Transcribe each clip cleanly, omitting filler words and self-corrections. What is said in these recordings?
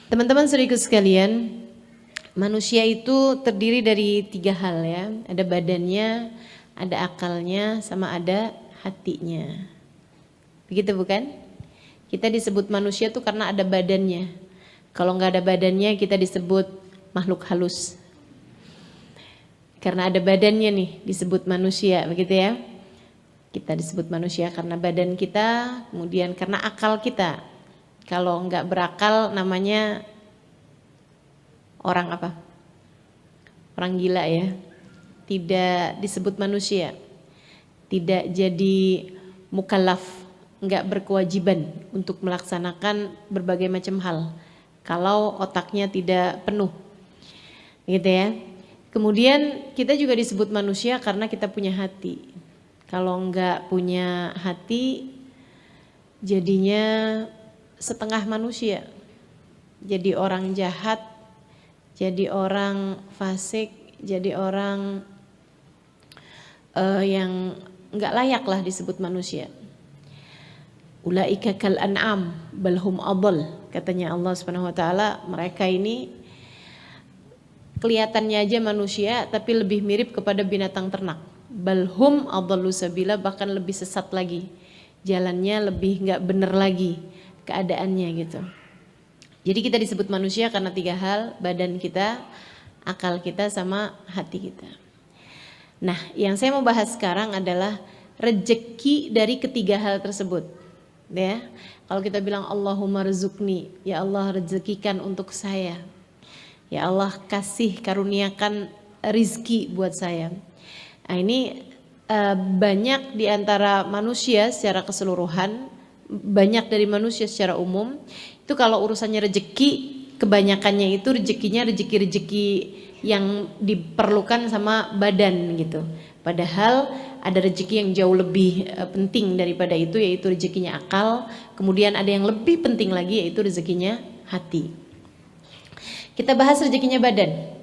Teman-teman saudaraku sekalian, manusia itu terdiri dari 3 hal ya. Ada badannya, ada akalnya, sama ada hatinya. Begitu bukan? Kita disebut manusia tuh karena ada badannya. Kalau nggak ada badannya kita disebut makhluk halus. Karena ada badannya nih disebut manusia, begitu ya. Kita disebut manusia karena badan kita, kemudian karena akal kita. Kalau nggak berakal namanya orang apa? Orang gila ya. Tidak disebut manusia. Tidak jadi mukallaf, nggak berkewajiban untuk melaksanakan berbagai macam hal. Kalau otaknya tidak penuh. Gitu ya. Kemudian kita juga disebut manusia karena kita punya hati. Kalau nggak punya hati jadinya setengah manusia, jadi orang jahat, jadi orang fasik, jadi orang yang nggak layak lah disebut manusia. Ulaika kal an'am bal hum adall, katanya Allah Subhanahu wa taala, mereka ini kelihatannya aja manusia tapi lebih mirip kepada binatang ternak. Bal hum adallu sabila, bahkan lebih sesat lagi, jalannya lebih nggak bener lagi keadaannya gitu. Jadi kita disebut manusia karena 3 hal, badan kita, akal kita, sama hati kita. Nah, yang saya mau bahas sekarang adalah rezeki dari ketiga hal tersebut. Ya, kalau kita bilang Allahumma rizukni, ya Allah rezekikan untuk saya. Ya Allah kasih karuniakan rizki buat saya. Nah, ini banyak di antara manusia secara keseluruhan, banyak dari manusia secara umum itu kalau urusannya rezeki, kebanyakannya itu rezekinya rezeki-rezeki yang diperlukan sama badan gitu. Padahal ada rezeki yang jauh lebih penting daripada itu, yaitu rezekinya akal. Kemudian ada yang lebih penting lagi, yaitu rezekinya hati. Kita bahas rezekinya badan.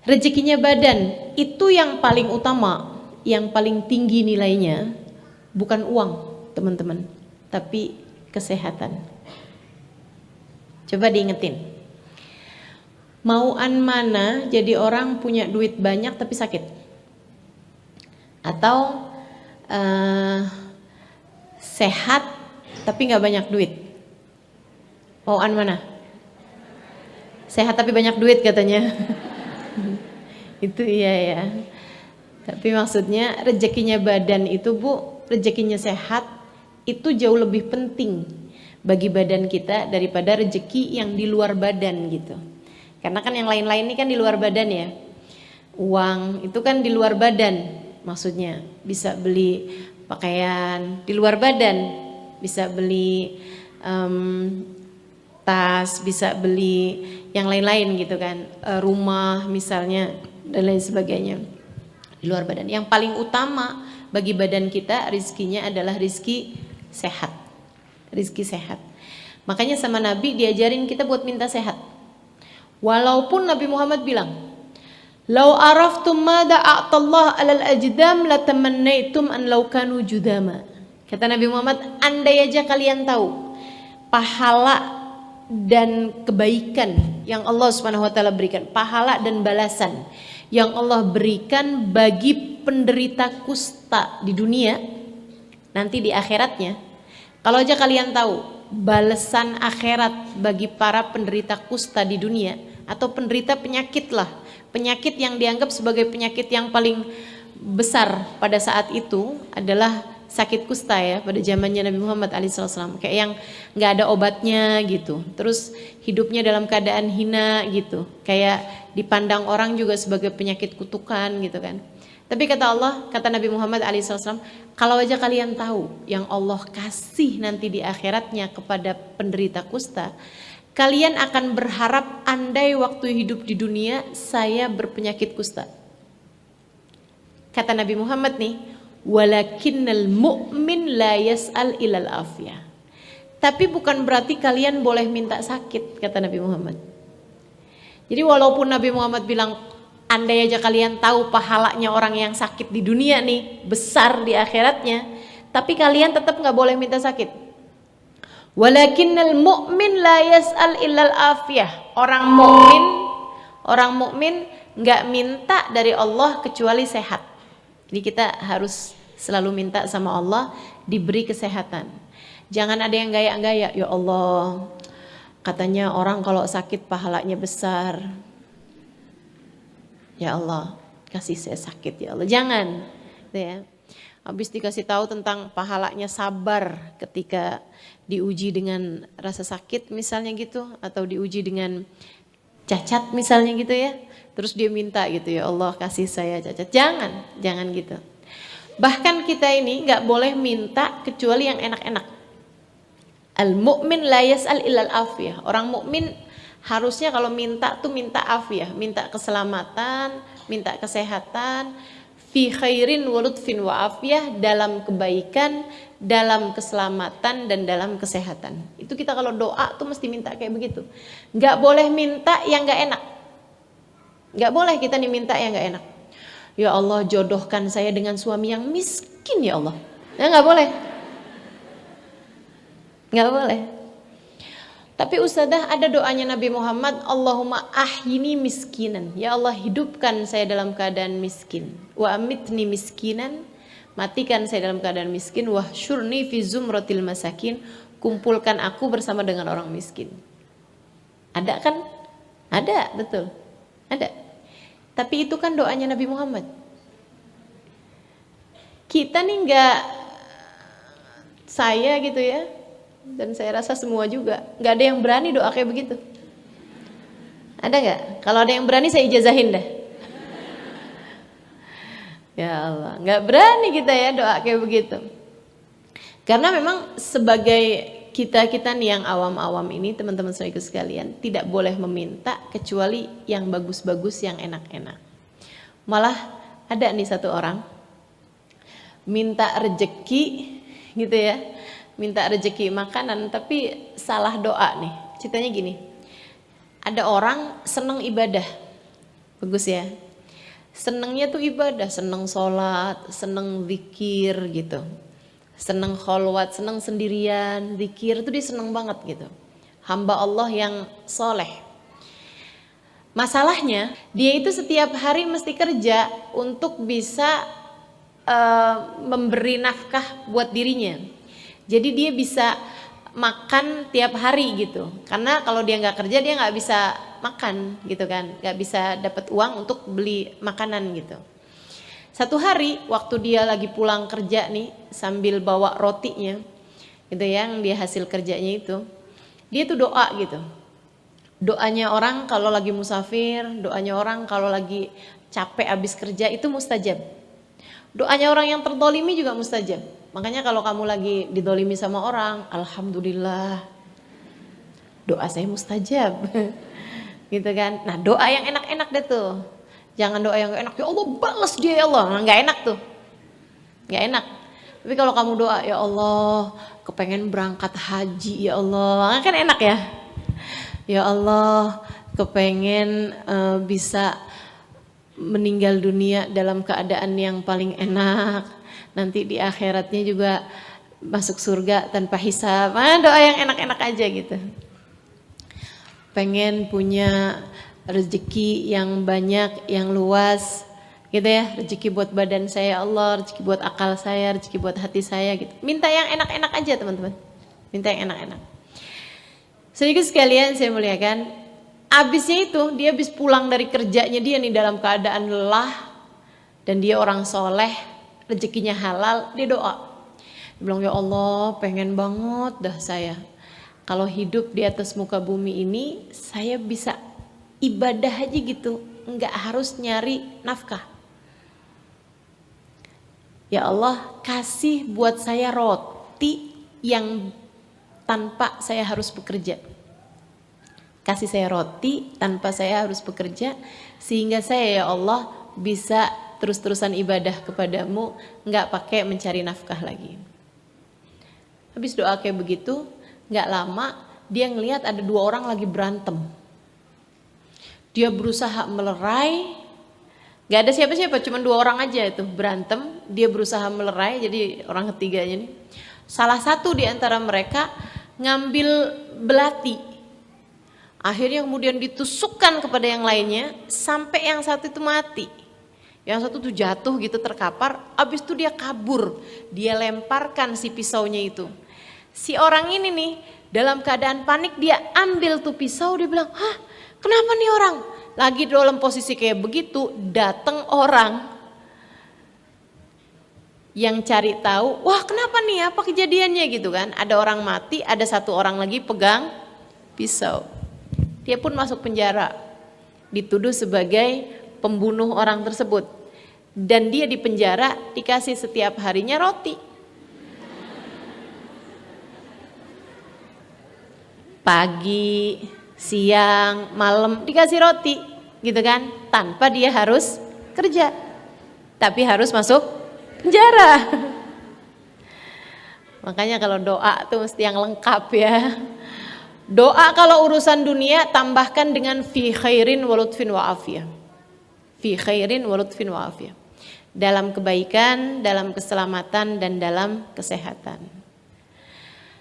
Rezekinya badan itu yang paling utama, yang paling tinggi nilainya bukan uang, teman-teman, tapi kesehatan. Coba diingetin. Mauan mana jadi orang punya duit banyak tapi sakit? Atau sehat tapi gak banyak duit? Mauan mana? Sehat tapi banyak duit katanya. Itu iya ya. Tapi maksudnya rezekinya badan itu Bu, rezekinya sehat itu jauh lebih penting bagi badan kita daripada rezeki yang di luar badan gitu. Karena kan yang lain-lain ini kan di luar badan ya. Uang itu kan di luar badan, maksudnya bisa beli pakaian di luar badan, bisa beli tas, bisa beli yang lain-lain gitu kan, rumah misalnya dan lain sebagainya di luar badan. Yang paling utama bagi badan kita rizkinya adalah rizki sehat. Rizki sehat. Makanya sama Nabi diajarin kita buat minta sehat. Walaupun Nabi Muhammad bilang, "Lau araftum mada a'tallah 'alal ajdam latamannaitum an law kanu judama." Kata Nabi Muhammad, andai aja kalian tahu pahala dan kebaikan yang Allah Subhanahu wa taala berikan, pahala dan balasan yang Allah berikan bagi penderita kusta di dunia, nanti di akhiratnya. Kalau aja kalian tahu balasan akhirat bagi para penderita kusta di dunia, atau penderita penyakit lah, penyakit yang dianggap sebagai penyakit yang paling besar pada saat itu adalah sakit kusta ya, pada zamannya Nabi Muhammad SAW, kayak yang nggak ada obatnya gitu, terus hidupnya dalam keadaan hina gitu, kayak dipandang orang juga sebagai penyakit kutukan gitu kan. Tapi kata Allah, kata Nabi Muhammad SAW, kalau aja kalian tahu yang Allah kasih nanti di akhiratnya kepada penderita kusta, kalian akan berharap andai waktu hidup di dunia saya berpenyakit kusta. Kata Nabi Muhammad nih, walakinnal mu'min la yas'al ilal afiyah. Tapi bukan berarti kalian boleh minta sakit, kata Nabi Muhammad. Jadi walaupun Nabi Muhammad bilang, andai aja kalian tahu pahalanya orang yang sakit di dunia nih besar di akhiratnya, tapi kalian tetap nggak boleh minta sakit. Walakinnal mu'min la yas'al illal afiyah. Orang mukmin nggak minta dari Allah kecuali sehat. Jadi kita harus selalu minta sama Allah diberi kesehatan. Jangan ada yang gaya-gaya, ya Allah, katanya orang kalau sakit pahalanya besar. Ya Allah, kasih saya sakit ya Allah. Jangan, gitu ya. Habis dikasih tahu tentang pahalanya sabar ketika diuji dengan rasa sakit misalnya gitu, atau diuji dengan cacat misalnya gitu ya. Terus dia minta gitu, ya Allah kasih saya cacat. Jangan gitu. Bahkan kita ini nggak boleh minta kecuali yang enak-enak. Al-mu'min la yas'al illal afiyah. Orang mukmin harusnya kalau minta tuh minta afiyah, minta keselamatan, minta kesehatan, fi khairin wa lutfin wa afiyah, dalam kebaikan, dalam keselamatan dan dalam kesehatan. Itu kita kalau doa tuh mesti minta kayak begitu. Nggak boleh minta yang nggak enak. Nggak boleh kita nih minta yang nggak enak. Ya Allah, jodohkan saya dengan suami yang miskin ya Allah. Ya nggak boleh. Nggak boleh. Tapi Ustadzah, ada doanya Nabi Muhammad, Allahumma ahyini miskinan. Ya Allah, hidupkan saya dalam keadaan miskin. Wa amitni miskinan. Matikan saya dalam keadaan miskin. Wa syurni fi zumratil masakin. Kumpulkan aku bersama dengan orang miskin. Ada kan? Ada, betul. Ada. Tapi itu kan doanya Nabi Muhammad. Kita nih nggak, saya gitu ya, dan saya rasa semua juga nggak ada yang berani doa kayak begitu. Ada nggak? Kalau ada yang berani saya ijazahin dah. Ya Allah, nggak berani kita ya doa kayak begitu. Karena memang sebagai kita nih yang awam-awam ini, teman-teman saudaraku sekalian, tidak boleh meminta kecuali yang bagus-bagus, yang enak-enak. Malah ada nih satu orang minta rejeki gitu ya, minta rejeki makanan tapi salah doa nih. Ceritanya gini, ada orang seneng ibadah, bagus ya, senengnya tuh ibadah, seneng sholat, seneng zikir gitu, seneng kholwat, seneng sendirian, zikir tuh dia seneng banget gitu, hamba Allah yang soleh. Masalahnya dia itu setiap hari mesti kerja untuk bisa memberi nafkah buat dirinya. Jadi dia bisa makan tiap hari gitu. Karena kalau dia nggak kerja dia nggak bisa makan gitu kan, nggak bisa dapat uang untuk beli makanan gitu. Satu hari waktu dia lagi pulang kerja nih sambil bawa rotinya, gitu yang dia hasil kerjanya itu, dia tuh doa gitu. Doanya orang kalau lagi musafir, doanya orang kalau lagi capek abis kerja itu mustajab. Doanya orang yang terdolimi juga mustajab. Makanya kalau kamu lagi didolimi sama orang, alhamdulillah, doa saya mustajab. Gitu kan. Nah doa yang enak-enak deh tuh. Jangan doa yang gak enak, ya Allah balas dia ya Allah. Nah, gak enak tuh, gak enak. Tapi kalau kamu doa, ya Allah kepengen berangkat haji ya Allah, kan enak ya. Ya Allah kepengen bisa meninggal dunia dalam keadaan yang paling enak, nanti di akhiratnya juga masuk surga tanpa hisab. Doa yang enak-enak aja gitu. Pengen punya rezeki yang banyak, yang luas gitu ya, rezeki buat badan saya Allah, rezeki buat akal saya, rezeki buat hati saya gitu. Minta yang enak-enak aja teman-teman, minta yang enak-enak. Sedikit sekalian saya muliakan, abisnya itu dia habis pulang dari kerjanya dia nih dalam keadaan lelah, dan dia orang soleh, rezekinya halal, dia doa. Dia bilang, ya Allah pengen banget dah saya kalau hidup di atas muka bumi ini saya bisa ibadah aja gitu, nggak harus nyari nafkah. Ya Allah kasih buat saya roti yang tanpa saya harus bekerja. Kasih saya roti tanpa saya harus bekerja, sehingga saya ya Allah bisa terus-terusan ibadah kepadamu, nggak pakai mencari nafkah lagi. Habis doa kayak begitu, nggak lama dia ngelihat ada dua orang lagi berantem. Dia berusaha melerai, nggak ada siapa-siapa, cuma dua orang aja itu berantem. Dia berusaha melerai, jadi orang ketiganya nih. Salah satu di antara mereka ngambil belati. Akhirnya kemudian ditusukkan kepada yang lainnya sampai yang satu itu mati. Yang satu tuh jatuh gitu terkapar, abis itu dia kabur. Dia lemparkan si pisaunya itu. Si orang ini nih dalam keadaan panik dia ambil tuh pisau, dia bilang, "Hah, kenapa nih orang?" Lagi dalam posisi kayak begitu, datang orang yang cari tahu, "Wah, kenapa nih? Apa kejadiannya?" gitu kan. Ada orang mati, ada satu orang lagi pegang pisau. Dia pun masuk penjara, dituduh sebagai pembunuh orang tersebut. Dan dia di penjara dikasih setiap harinya roti. Pagi, siang, malam dikasih roti, gitu kan? Tanpa dia harus kerja, tapi harus masuk penjara. Makanya kalau doa tuh mesti yang lengkap ya. Doa kalau urusan dunia tambahkan dengan fi khairin wa lutfin wa afiyah. Fi khairin wa lutfin wa afiyah. Dalam kebaikan, dalam keselamatan dan dalam kesehatan.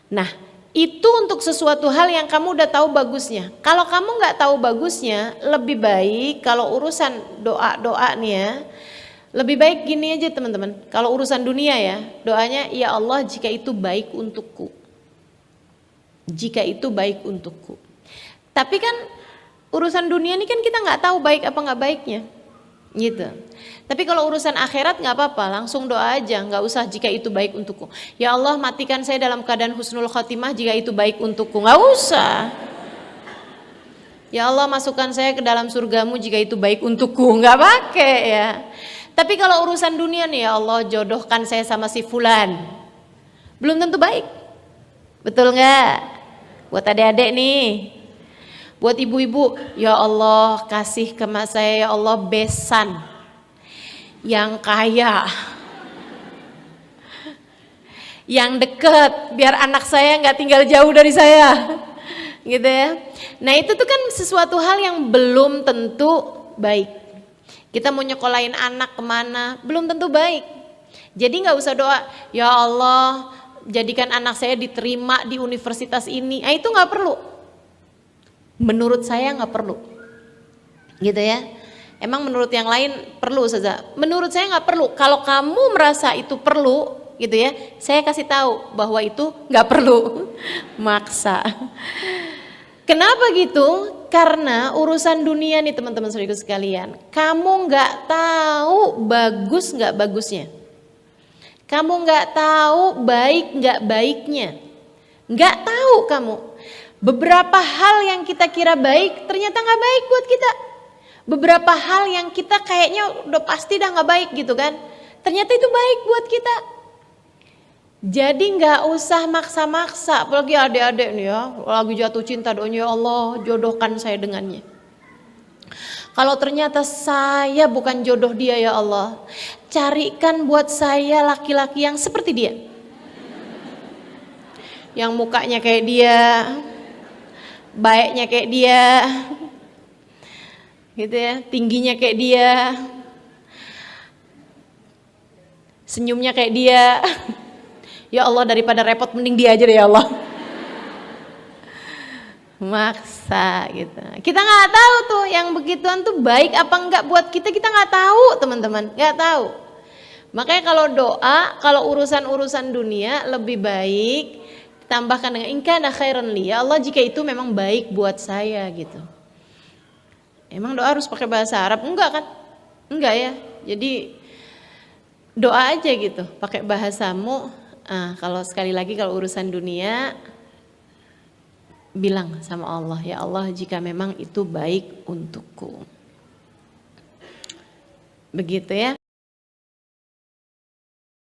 Nah, itu untuk sesuatu hal yang kamu udah tahu bagusnya. Kalau kamu nggak tahu bagusnya, lebih baik kalau urusan doa-doa nih ya, lebih baik gini aja teman-teman. Kalau urusan dunia ya, doanya, "Ya Allah, jika itu baik untukku." Jika itu baik untukku. Tapi kan urusan dunia ini kan kita nggak tahu baik apa nggak baiknya, gitu. Tapi kalau urusan akhirat nggak apa-apa, langsung doa aja, nggak usah jika itu baik untukku. "Ya Allah, matikan saya dalam keadaan husnul khotimah jika itu baik untukku." Nggak usah. "Ya Allah, masukkan saya ke dalam surgamu jika itu baik untukku." Nggak pakai ya. Tapi kalau urusan dunia nih, "Ya Allah, jodohkan saya sama si fulan." Belum tentu baik. Betul nggak? Buat adik-adik nih, buat ibu-ibu, "Ya Allah, kasih ke saya ya Allah besan yang kaya, yang deket, biar anak saya nggak tinggal jauh dari saya," gitu ya. Nah itu tuh kan sesuatu hal yang belum tentu baik. Kita mau nyekolahin anak kemana, belum tentu baik. Jadi nggak usah doa, "Ya Allah, jadikan anak saya diterima di universitas ini." Itu nggak perlu. Menurut saya nggak perlu, gitu ya. Emang menurut yang lain perlu saja. Menurut saya nggak perlu. Kalau kamu merasa itu perlu, gitu ya, saya kasih tahu bahwa itu nggak perlu. Maksa. Kenapa gitu? Karena urusan dunia nih teman-teman saudaraku sekalian, kamu nggak tahu bagus nggak bagusnya. Kamu nggak tahu baik nggak baiknya, nggak tahu kamu. Beberapa hal yang kita kira baik ternyata nggak baik buat kita. Beberapa hal yang kita kayaknya udah pasti dah nggak baik gitu kan, ternyata itu baik buat kita. Jadi nggak usah maksa-maksa, apalagi adik-adik nih ya, lagi jatuh cinta, doanya, "Ya Allah, jodohkan saya dengannya." Kalau ternyata saya bukan jodoh dia, "Ya Allah, carikan buat saya laki-laki yang seperti dia, yang mukanya kayak dia, baiknya kayak dia, gitu ya, tingginya kayak dia, senyumnya kayak dia." Ya Allah, daripada repot mending dia aja deh ya Allah. Maksa gitu. Kita nggak tahu tuh yang begituan tuh baik apa enggak buat kita, kita nggak tahu teman-teman, nggak tahu. Makanya kalau doa, kalau urusan-urusan dunia lebih baik tambahkan dengan "In kana khairan li", ya Allah jika itu memang baik buat saya gitu. Emang doa harus pakai bahasa Arab? Enggak kan? Enggak ya. Jadi doa aja gitu, pakai bahasamu. Kalau sekali lagi kalau urusan dunia, bilang sama Allah, "Ya Allah, jika memang itu baik untukku." Begitu ya.